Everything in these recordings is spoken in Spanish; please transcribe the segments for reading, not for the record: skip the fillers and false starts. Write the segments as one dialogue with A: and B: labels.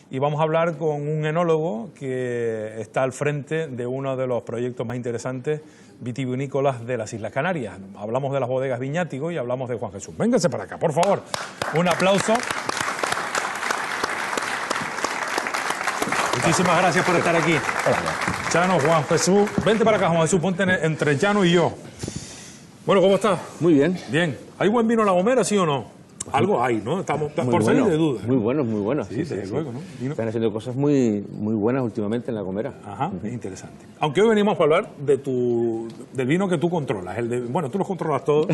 A: y vamos a hablar con un enólogo que está al frente de uno de los proyectos más interesantes vitivinícolas de las Islas Canarias. Hablamos de las bodegas Viñátigo y hablamos de Juan Jesús. Vénganse para acá, por favor. Un aplauso. Muchísimas gracias por estar aquí.
B: Hola.
A: Chano, Juan Jesús. Vente para acá, Juan Jesús, ponte entre Chano y yo. Bueno, ¿cómo estás?
B: Muy bien.
A: Bien. ¿Hay buen vino en La Gomera, sí o no? Algo hay, ¿no? Estamos por salir de dudas.
B: Muy buenos, muy buenos.
A: Sí, desde luego, ¿no? Vino.
B: Están haciendo cosas muy buenas últimamente en La Gomera.
A: Ajá, es interesante. Aunque hoy venimos para hablar del vino que tú controlas. Bueno, tú lo controlas todo,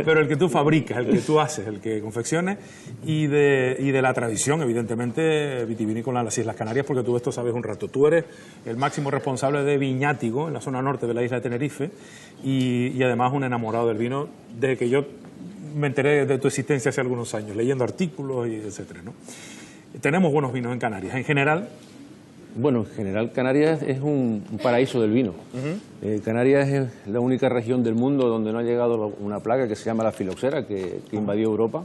A: pero el que tú fabricas, el que tú haces, el que confecciones, y de la tradición, evidentemente, vitivinícola en las Islas Canarias, porque tú esto sabes un rato. Tú eres el máximo responsable de Viñátigo, en la zona norte de la isla de Tenerife, y además un enamorado del vino, desde que yo me enteré de tu existencia hace algunos años, leyendo artículos y etcétera, ¿no? Tenemos buenos vinos en Canarias. En general...
B: Bueno, en general Canarias es un paraíso del vino. Canarias es la única región del mundo donde no ha llegado una plaga que se llama la filoxera, que invadió Europa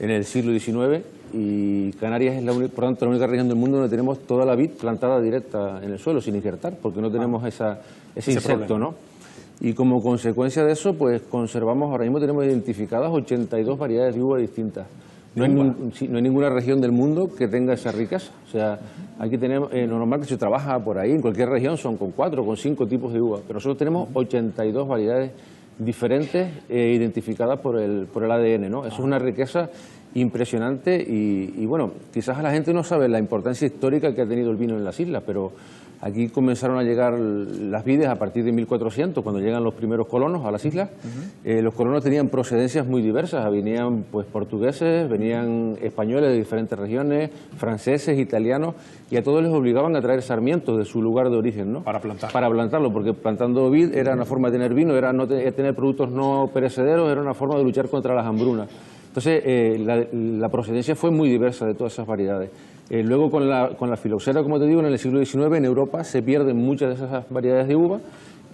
B: en el siglo XIX, y Canarias es, por tanto, la única región del mundo donde tenemos toda la vid plantada directa en el suelo, sin injertar, porque no tenemos ese insecto, problema, ¿no? Y como consecuencia de eso, pues conservamos, ahora mismo tenemos identificadas 82 variedades de uva distintas. No hay ninguna región del mundo que tenga esa riqueza. O sea, aquí tenemos, lo normal que se trabaja por ahí, en cualquier región son con 4, con 5 tipos de uva, pero nosotros tenemos 82 variedades diferentes identificadas por el ADN, ¿no? Eso es una riqueza impresionante y bueno, quizás la gente no sabe la importancia histórica que ha tenido el vino en las islas, pero aquí comenzaron a llegar las vides a partir de 1400, cuando llegan los primeros colonos a las islas. Los colonos tenían procedencias muy diversas, venían pues portugueses, venían españoles de diferentes regiones, franceses, italianos, y a todos les obligaban a traer sarmientos de su lugar de origen, ¿no?
A: Para plantar.
B: Para plantarlo, porque plantando vid era una forma de tener vino, era no tener productos no perecederos, era una forma de luchar contra las hambrunas. Entonces, la procedencia fue muy diversa de todas esas variedades. Luego, con la filoxera, como te digo, en el siglo XIX en Europa se pierden muchas de esas variedades de uva,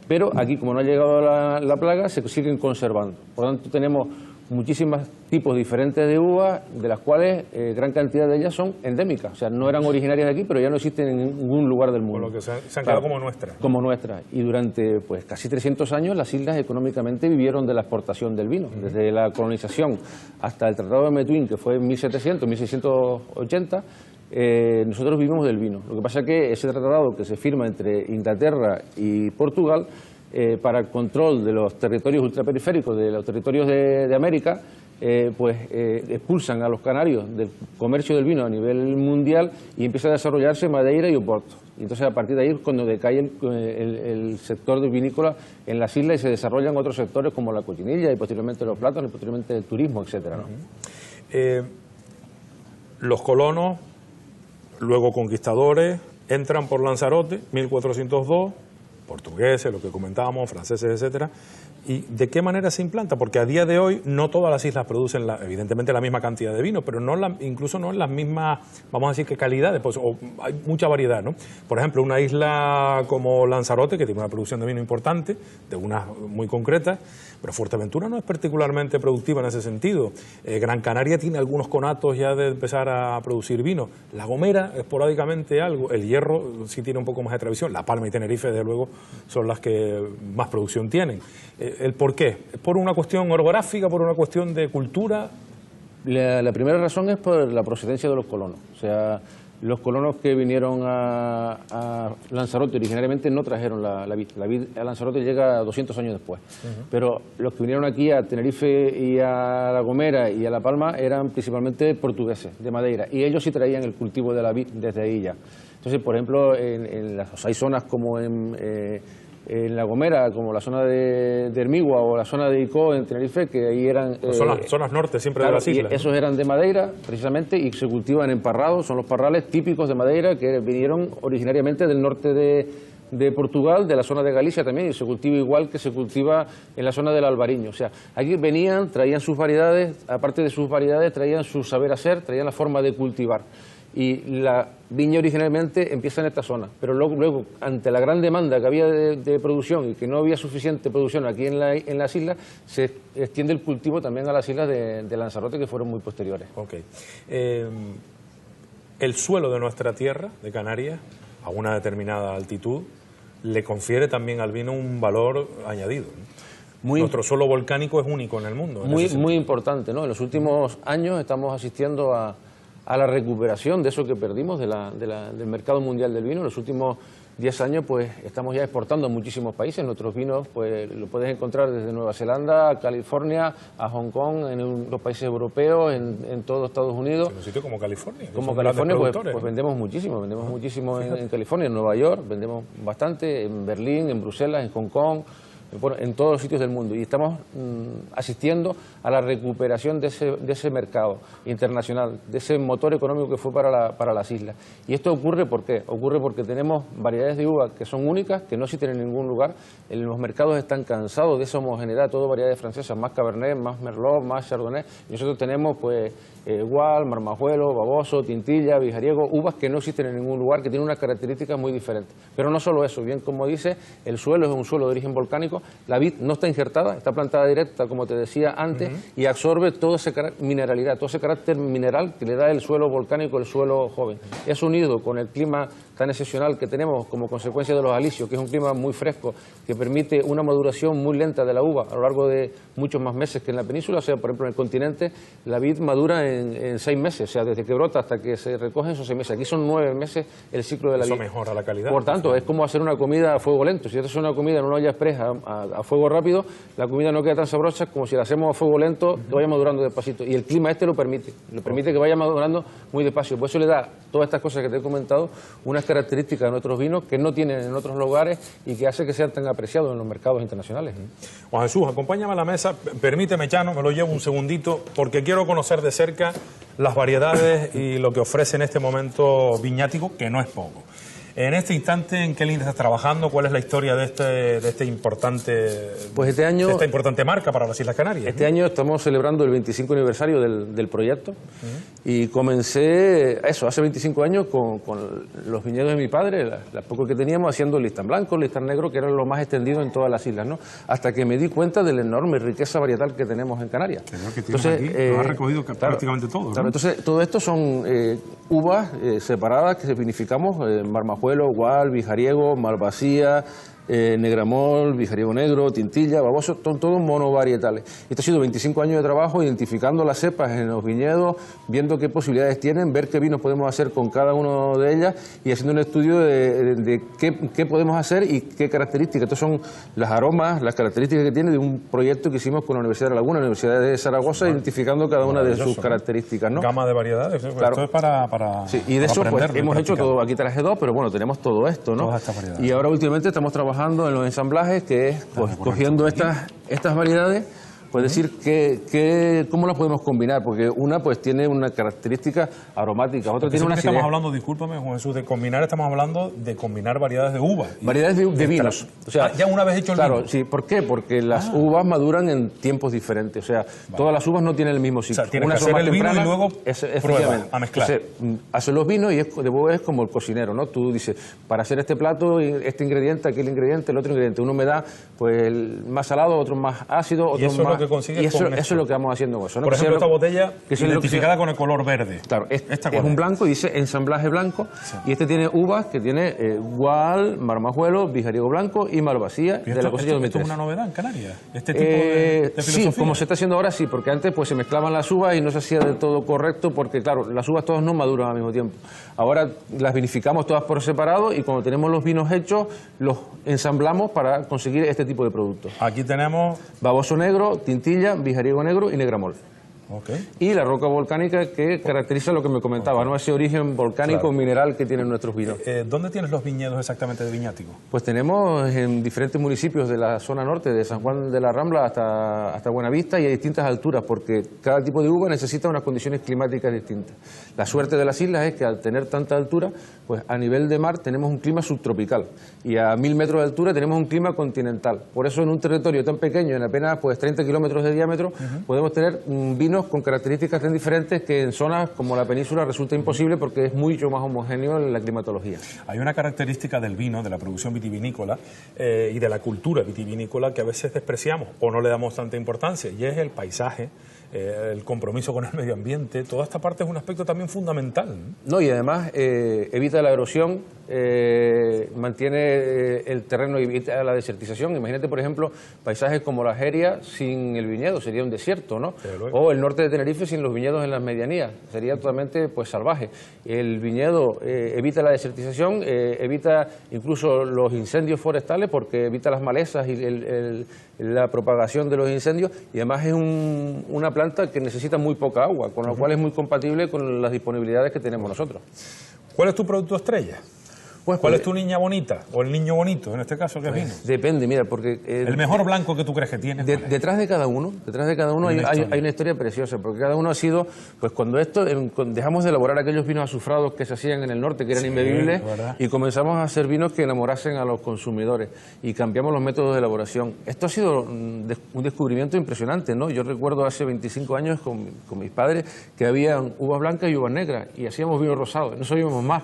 B: pero aquí, como no ha llegado la plaga, se siguen conservando. Por lo tanto, tenemos muchísimos tipos diferentes de uva, de las cuales gran cantidad de ellas son endémicas. O sea, no eran originarias de aquí, pero ya no existen en ningún lugar del mundo.
A: Por lo que se han quedado como nuestras.
B: Como nuestras. Y durante pues casi 300 años las islas económicamente vivieron de la exportación del vino. Desde la colonización hasta el Tratado de Metuín, que fue en 1700, 1680, nosotros vivimos del vino. Lo que pasa es que ese tratado que se firma entre Inglaterra y Portugal para el control de los territorios ultraperiféricos, de los territorios de América, expulsan a los canarios del comercio del vino a nivel mundial y empieza a desarrollarse Madeira y Oporto. Y entonces a partir de ahí es cuando decae el sector de vinícola en las islas y se desarrollan otros sectores como la cochinilla y posteriormente los plátanos y posteriormente el turismo, etcétera, ¿no?
A: Los colonos, luego conquistadores, entran por Lanzarote, 1402, portugueses, lo que comentábamos, franceses, etcétera. ¿Y de qué manera se implanta? Porque a día de hoy no todas las islas producen evidentemente la misma cantidad de vino, pero incluso no en las mismas, vamos a decir, que calidades, pues, hay mucha variedad, ¿no? Por ejemplo, una isla como Lanzarote, que tiene una producción de vino importante, de unas muy concretas, pero Fuerteventura no es particularmente productiva en ese sentido. Gran Canaria tiene algunos conatos ya de empezar a producir vino. La Gomera, esporádicamente algo. El Hierro sí tiene un poco más de tradición. La Palma y Tenerife, desde luego, son las que más producción tienen. ¿El por qué? ¿Es por una cuestión orográfica, por una cuestión de cultura?
B: La primera razón es por la procedencia de los colonos. O sea, los colonos que vinieron a Lanzarote originariamente no trajeron la vid. La vid a Lanzarote llega 200 años después. Pero los que vinieron aquí a Tenerife y a La Gomera y a La Palma eran principalmente portugueses, de Madeira. Y ellos sí traían el cultivo de la vid desde ahí ya. Entonces, por ejemplo, hay zonas como en La Gomera, como la zona de Hermigua o la zona de Icó en Tenerife, que ahí eran...
A: son las zonas norte siempre, claro, de las islas.
B: Esos eran de Madeira, precisamente, y se cultivan en parrados, son los parrales típicos de Madeira, que vinieron originariamente del norte de Portugal, de la zona de Galicia también, y se cultiva igual que se cultiva en la zona del Albariño. O sea, aquí venían, traían sus variedades, aparte de sus variedades, traían su saber hacer, traían la forma de cultivar. Y la viña originalmente empieza en esta zona, pero luego ante la gran demanda que había de producción y que no había suficiente producción aquí en las islas, se extiende el cultivo también a las islas de Lanzarote, que fueron muy posteriores.
A: Ok. el suelo de nuestra tierra, de Canarias, a una determinada altitud, le confiere también al vino un valor añadido, ¿no? Nuestro suelo volcánico es único en el mundo.
B: Muy importante, ¿no? En los últimos años estamos asistiendo a la recuperación de eso que perdimos del mercado mundial del vino. En los últimos 10 años pues estamos ya exportando a muchísimos países. Nuestros vinos pues lo puedes encontrar desde Nueva Zelanda a California, a Hong Kong, en los países europeos, en todo Estados Unidos.
A: En un sitio como California.
B: Como California pues vendemos muchísimo en California, en Nueva York, vendemos bastante, en Berlín, en Bruselas, en Hong Kong, en todos los sitios del mundo, y estamos asistiendo a la recuperación de ese mercado internacional, de ese motor económico que fue para las islas. Y esto ocurre ¿por qué? Ocurre porque tenemos variedades de uva que son únicas, que no existen en ningún lugar. En los mercados están cansados de esa homogeneidad, todo variedades francesas, más Cabernet, más Merlot, más Chardonnay, y nosotros tenemos pues Gual, Marmajuelo, Baboso, Tintilla, Vijariego, uvas que no existen en ningún lugar, que tienen unas características muy diferentes. Pero no solo eso, bien como dice, el suelo es un suelo de origen volcánico, la vid no está injertada, está plantada directa, como te decía antes, y absorbe toda esa mineralidad, todo ese carácter mineral que le da el suelo volcánico, el suelo joven. Es unido con el clima tan excepcional que tenemos como consecuencia de los alisios, que es un clima muy fresco, que permite una maduración muy lenta de la uva a lo largo de muchos más meses que en la península. O sea, por ejemplo, en el continente la vid madura en 6 meses, o sea, desde que brota hasta que se recoge son 6 meses. Aquí son 9 meses el ciclo de la vid.
A: Eso mejora la calidad.
B: Por tanto, es como hacer una comida a fuego lento. Si haces una comida en una olla express a fuego rápido, la comida no queda tan sabrosa como si la hacemos a fuego lento, que vaya madurando despacito. Y el clima lo permite que vaya madurando muy despacio. Por eso le da todas estas cosas que te he comentado unas características de nuestros vinos que no tienen en otros lugares y que hace que sean tan apreciados en los mercados internacionales.
A: Juan Jesús, acompáñame a la mesa. Permíteme, Chano, me lo llevo un segundito, porque quiero conocer de cerca las variedades y lo que ofrece en este momento Viñático, que no es poco. En este instante, ¿en qué línea estás trabajando? ¿Cuál es la historia de esta importante marca para las Islas Canarias?
B: Este año estamos celebrando el 25 aniversario del proyecto y comencé eso hace 25 años con los viñedos de mi padre, las pocos que teníamos, haciendo listán blanco, listán negro, que eran los más extendidos en todas las islas, ¿no? Hasta que me di cuenta de la enorme riqueza varietal que tenemos en Canarias.
A: Entonces, lo has recogido prácticamente todo, ¿no?
B: Claro, entonces todo esto son uvas separadas que vinificamos, Marmajuelo, Gual, Vijariego, Malvasía, Negramol, Vijariego Negro, Tintilla, Baboso, todos monovarietales. Esto ha sido 25 años de trabajo identificando las cepas en los viñedos, viendo qué posibilidades tienen, ver qué vinos podemos hacer con cada una de ellas y haciendo un estudio de qué podemos hacer y qué características. Estos son las aromas, las características que tiene de un proyecto que hicimos con la Universidad de La Laguna, la Universidad de Zaragoza, identificando cada una de sus características, ¿no?
A: Gama de variedades, claro. Esto es para
B: sí, y de eso pues, hemos hecho todo, aquí traje dos, pero bueno, tenemos todo esto, ¿no?
A: Todas estas variedades.
B: Y ahora últimamente estamos trabajando en los ensamblajes, que es pues, cogiendo estas variedades, pues decir cómo las podemos combinar, porque una pues tiene una característica aromática, otra tiene una acidez.
A: Estamos hablando, discúlpame Juan Jesús, de combinar, estamos hablando de combinar variedades de uvas.
B: Variedades de vinos. O sea,
A: ya una vez hecho el vino.
B: Claro, sí, ¿por qué? Porque las uvas maduran en tiempos diferentes, o sea, todas las uvas no tienen el mismo ciclo.
A: O sea, tienes que hacer el vino y luego prueba, a mezclar.
B: Entonces, hace los vinos y es como el cocinero, ¿no? Tú dices, para hacer este plato, este ingrediente, aquel ingrediente, el otro ingrediente, uno me da pues el más salado, otro más ácido, otro más...
A: Que consigues
B: y eso es lo que vamos haciendo con eso, ¿no?
A: Por ejemplo, esta botella identificada con el color verde.
B: Claro, es un blanco y dice ensamblaje blanco, sí. Y este tiene uvas que tiene Gual, Marmajuelo, Vijariego blanco y Malvasía de la cosecha 2003.
A: ¿Esto es una novedad en Canarias? ¿Este tipo de filosofía?
B: Sí, como se está haciendo ahora sí, porque antes pues se mezclaban las uvas y no se hacía del todo correcto porque claro, las uvas todas no maduran al mismo tiempo. Ahora las vinificamos todas por separado y cuando tenemos los vinos hechos los ensamblamos para conseguir este tipo de productos.
A: Aquí tenemos
B: Baboso negro, Tintilla, Vijariego negro y Negramol.
A: Okay.
B: Y la roca volcánica que caracteriza lo que me comentaba, ¿no? Ese origen volcánico mineral que tienen nuestros vinos.
A: ¿Dónde tienes los viñedos exactamente de Viñático?
B: Pues tenemos en diferentes municipios de la zona norte, de San Juan de la Rambla hasta Buenavista y a distintas alturas, porque cada tipo de uva necesita unas condiciones climáticas distintas. La suerte de las islas es que al tener tanta altura, pues a nivel de mar tenemos un clima subtropical y a 1000 metros de altura tenemos un clima continental. Por eso en un territorio tan pequeño, en apenas pues 30 kilómetros de diámetro, podemos tener vinos con características tan diferentes que en zonas como la península resulta imposible porque es mucho más homogéneo en la climatología.
A: Hay una característica del vino, de la producción vitivinícola y de la cultura vitivinícola que a veces despreciamos o no le damos tanta importancia, y es el paisaje, el compromiso con el medio ambiente, toda esta parte es un aspecto también fundamental, ¿no?
B: No, y además evita la erosión, mantiene el terreno y evita la desertización. Imagínate, por ejemplo, paisajes como la Jeria sin el viñedo, sería un desierto, ¿no? O el norte de Tenerife sin los viñedos en las medianías, sería totalmente pues salvaje. El viñedo evita la desertización, evita incluso los incendios forestales porque evita las malezas y la propagación de los incendios, y además es una planta que necesita muy poca agua, con lo cual es muy compatible con las disponibilidades que tenemos nosotros.
A: ¿Cuál es tu producto estrella? ¿Cuál es tu niña bonita? O el niño bonito, en este caso, que es vino.
B: Depende, mira, porque...
A: el mejor blanco que tú crees que tienes.
B: Detrás de cada uno hay una historia preciosa, porque cada uno ha sido, pues cuando dejamos de elaborar aquellos vinos azufrados que se hacían en el norte, que eran imbebibles, y comenzamos a hacer vinos que enamorasen a los consumidores, y cambiamos los métodos de elaboración. Esto ha sido un descubrimiento impresionante, ¿no? Yo recuerdo hace 25 años con mis padres que había uvas blancas y uvas negras, y hacíamos vino rosado, no sabíamos más.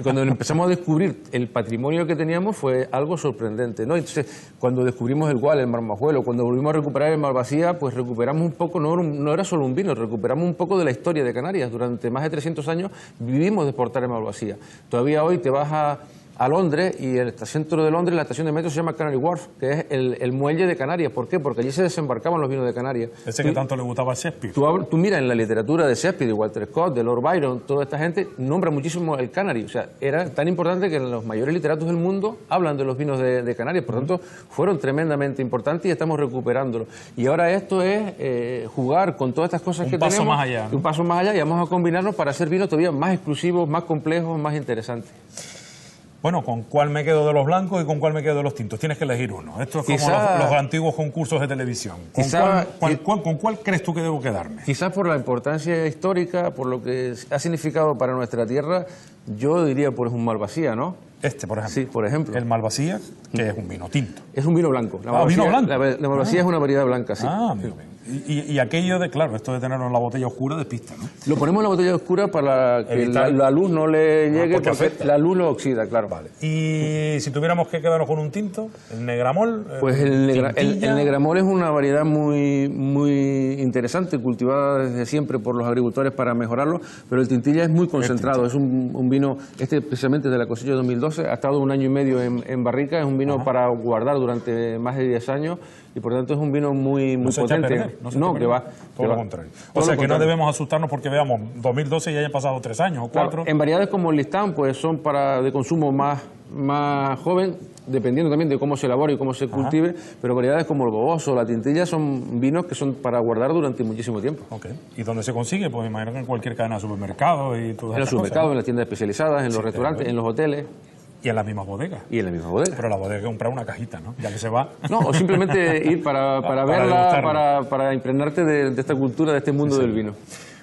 B: Cuando empezamos a descubrir el patrimonio que teníamos fue algo sorprendente, ¿no? Entonces, cuando descubrimos el Gual, el Marmajuelo, cuando volvimos a recuperar el Malvasía, pues recuperamos un poco, no era solo un vino, recuperamos un poco de la historia de Canarias. Durante más de 300 años vivimos de exportar el Malvasía. Todavía hoy te vas a Londres, y el centro de Londres, la estación de metro se llama Canary Wharf, que es el muelle de Canarias. ¿Por qué? Porque allí se desembarcaban los vinos de Canarias.
A: Ese que tanto le gustaba a Shakespeare.
B: Tú miras en la literatura de Shakespeare, de Walter Scott, de Lord Byron, toda esta gente nombra muchísimo el Canary. O sea, era tan importante que los mayores literatos del mundo hablan de los vinos de Canarias. Por tanto, fueron tremendamente importantes y estamos recuperándolo. Y ahora esto es jugar con todas estas cosas que tenemos. Un paso más allá, ¿no? Un paso más allá, y vamos a combinarnos para hacer vinos todavía más exclusivos, más complejos, más interesantes.
A: Bueno, ¿con cuál me quedo de los blancos y con cuál me quedo de los tintos? Tienes que elegir uno. Esto es como los antiguos concursos de televisión. ¿Con cuál crees tú que debo quedarme?
B: Quizás por la importancia histórica, por lo que ha significado para nuestra tierra, yo diría pues un Malvasía, ¿no?
A: Este, por ejemplo.
B: Sí, por ejemplo.
A: El Malvasía, que es un vino tinto.
B: Es un vino blanco.
A: ¿Vino blanco?
B: La Malvasía es una variedad blanca, sí.
A: Amigo mío. Y aquello de, claro, esto de tenerlo en la botella oscura despista, ¿no?
B: Lo ponemos en la botella oscura para que la luz no le llegue, porque la luz lo oxida, claro.
A: Vale. Y si tuviéramos que quedarnos con un tinto, el Negramol.
B: Pues el Negramol es una variedad muy, muy interesante, cultivada desde siempre por los agricultores para mejorarlo, pero el Tintilla es muy concentrado. Es un vino, precisamente de la cosecha de 2012, ha estado 1 año y medio en barrica, es un vino para guardar durante más de 10 años. Y por lo tanto es un vino muy potente.
A: No, que va. Todo lo contrario. O sea que no debemos asustarnos porque veamos 2012 y hayan pasado 3 años o 4.
B: Claro, en variedades como el Listán, pues son de consumo más joven, dependiendo también de cómo se elabore y cómo se cultive, pero variedades como el Boboso o la Tintilla son vinos que son para guardar durante muchísimo tiempo.
A: Okay. ¿Y dónde se consigue? Pues imagino que en cualquier cadena de supermercados y todas
B: en los supermercados, ¿no? En las tiendas especializadas, en los restaurantes, en los hoteles.
A: Y en las mismas bodegas.
B: Y en la misma bodega.
A: Pero la bodega hay que comprar una cajita, ¿no? Ya que se va.
B: No, o simplemente ir para verla, para impregnarte de esta cultura, de este mundo del vino.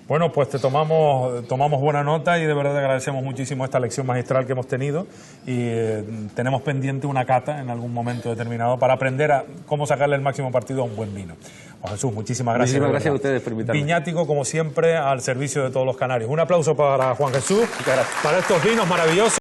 A: Bueno, pues te tomamos buena nota y de verdad te agradecemos muchísimo esta lección magistral que hemos tenido y tenemos pendiente una cata en algún momento determinado para aprender a cómo sacarle el máximo partido a un buen vino. Juan Jesús, muchísimas gracias.
B: Muchísimas gracias a ustedes por invitarme.
A: Viñático, como siempre, al servicio de todos los canarios. Un aplauso para Juan Jesús, para estos vinos maravillosos.